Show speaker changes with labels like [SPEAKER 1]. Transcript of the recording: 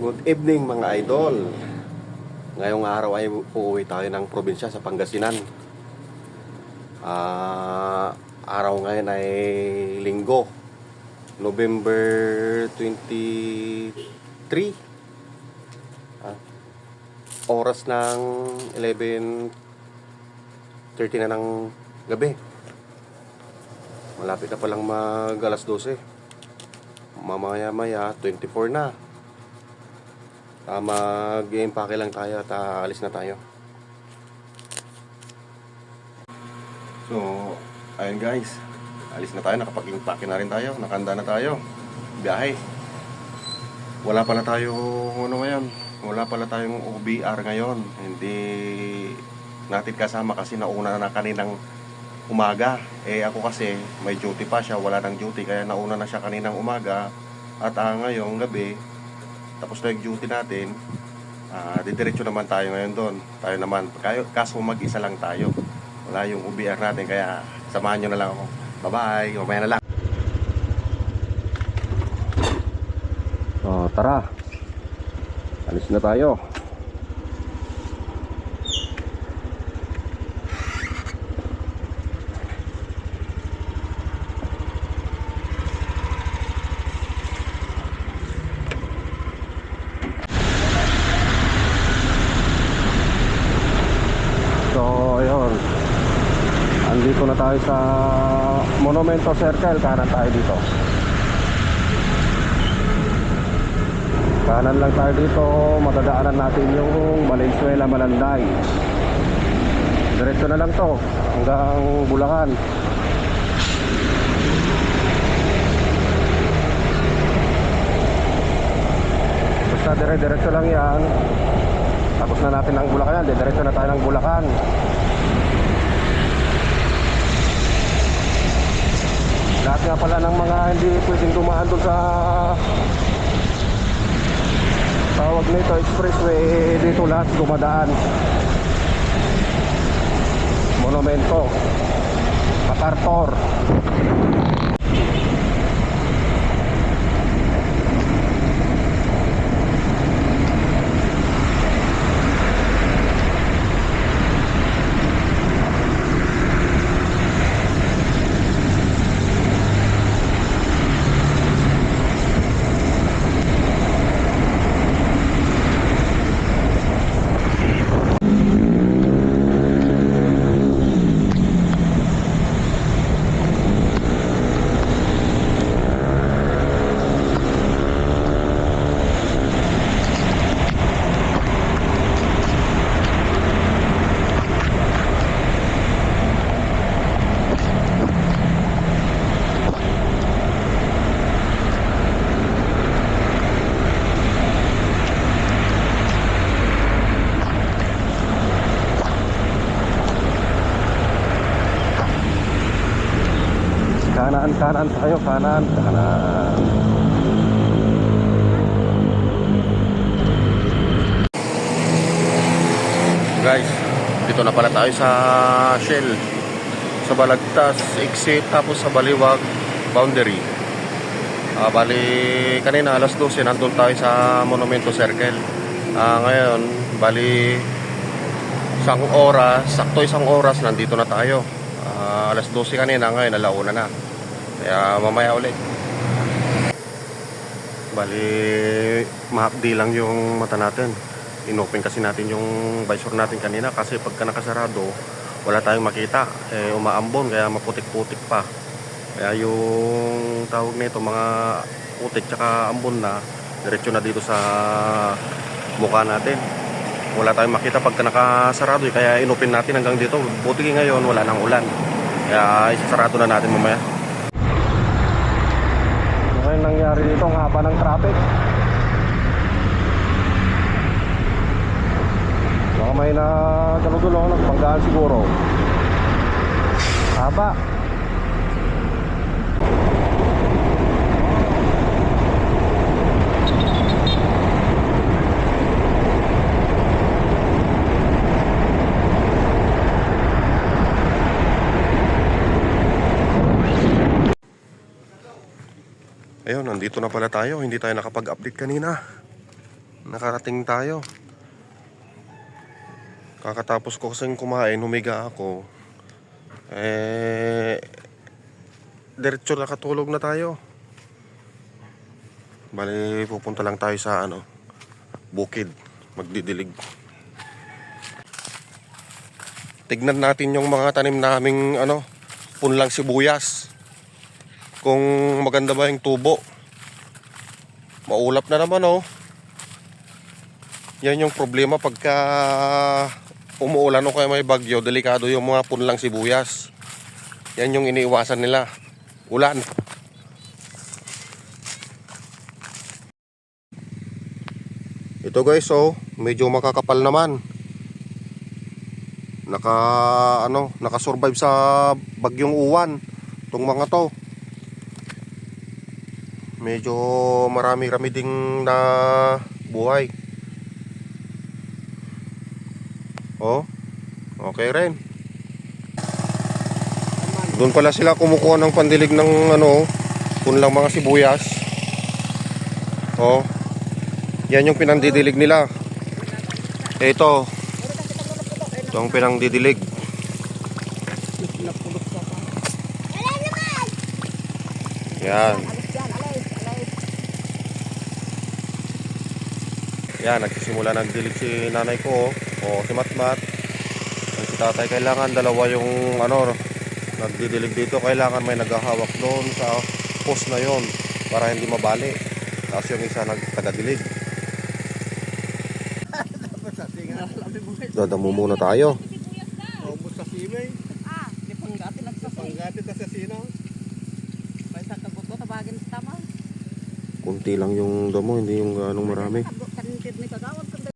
[SPEAKER 1] Good evening mga idol. Ngayong araw ay uuwi tayo ng probinsya sa Pangasinan. Araw ngayon ay Linggo, November 23. Oras ng 11:30 na ng gabi. Malapit na palang mag alas 12. Mamaya-maya 24 na. Mag-i-impake lang tayo at alis na tayo. So, ayun guys, alis na tayo, nakapag-impake na rin tayo, nakanda na tayo. Biyahe. Wala pala tayo ngayon. Wala pala tayong OBR ngayon. Hindi natin kasama kasi nauna na kaninang umaga. Ako kasi may duty pa siya, wala nang duty, kaya nauna na siya kaninang umaga. At ngayong gabi, tapos na yung duty natin, didiretso naman tayo ngayon doon. Tayo naman, kaso mag-isa lang tayo. Wala yung OBR natin, kaya samahan nyo na lang ako. Bye-bye, mamaya na lang. So, tara. Alis na tayo. Andito na tayo sa Monumento Circle. Kanan tayo dito. Kanan lang tayo dito. Madadaanan natin yung Valenzuela, Malanday. Diretso na lang to hanggang Bulacan. Basta diretso lang yan. Tapos na natin ang Bulacan. Diretso na tayo ng Bulacan. Lahat nga pala ng mga hindi pwedeng dumaan doon sa tawag nito expressway, dito lahat dumadaan. Monumento, MacArthur. Kanan tayo, kanan. Guys, dito na pala tayo sa Shell, sa Balagtas exit, tapos sa Baliwag boundary. Bali kanina alas 12 nandun tayo sa Monumento Circle. Ngayon bali isang oras nandito na tayo. Alas 12 kanina, ngayon alauna na. Kaya mamaya ulit. Bali mahapdi lang yung mata natin. Inopen kasi natin yung visor natin kanina, kasi pagka nakasarado wala tayong makita. Umaambon, kaya maputik-putik pa. Kaya yung tawag nito, mga putik tsaka ambon na, diretso na dito sa mukha natin. Wala tayong makita pagka nakasarado, kaya inopen natin hanggang dito. Buti ngayon wala nang ulan, kaya isasarado na natin mamaya. Ngayon nangyari dito, ang haba ng traffic. Baka may na gulo-gulo, nagpanggaan siguro. Haba. Ayun, nandito na pala tayo. Hindi tayo nakapag-update kanina. Nakarating tayo. Kakatapos ko kasing kumain, humiga ako. Diretso nakatulog na tayo. Bali, pupunta lang tayo sa bukid, magdidilig. Tignan natin yung mga tanim naming punlang sibuyas. Kung maganda ba yung tubo. Maulap na naman Yan yung problema pagka umuulan o kaya may bagyo, delikado yung mga punlang sibuyas. Yan yung iniiwasan nila. Ulan. Ito guys, medyo makakapal naman. Naka-survive sa bagyong uwan tong mga to. Medyo marami-rami ding na buhay. Okay rin. Doon pala sila kumukuha ng pandilig ng punlang mga sibuyas. Yan yung pinandidilig nila. Ito ang pinandidilig. Yan. Yan, nagsisimula nagdilig si nanay ko si Matmat. Si tatay, kailangan dalawa yung nagdidilig dito. Kailangan may naghahawak doon sa post na yon para hindi mabali. Tapos yung isa nagtagadilig. Dadamo muna tayo.
[SPEAKER 2] Ubus sa simay.
[SPEAKER 3] Di panggati
[SPEAKER 2] Panggati ta sa sinaw.
[SPEAKER 3] Paisa kaguto tabagin sa tama.
[SPEAKER 1] Kunti lang yung damo, hindi yung ganong marami.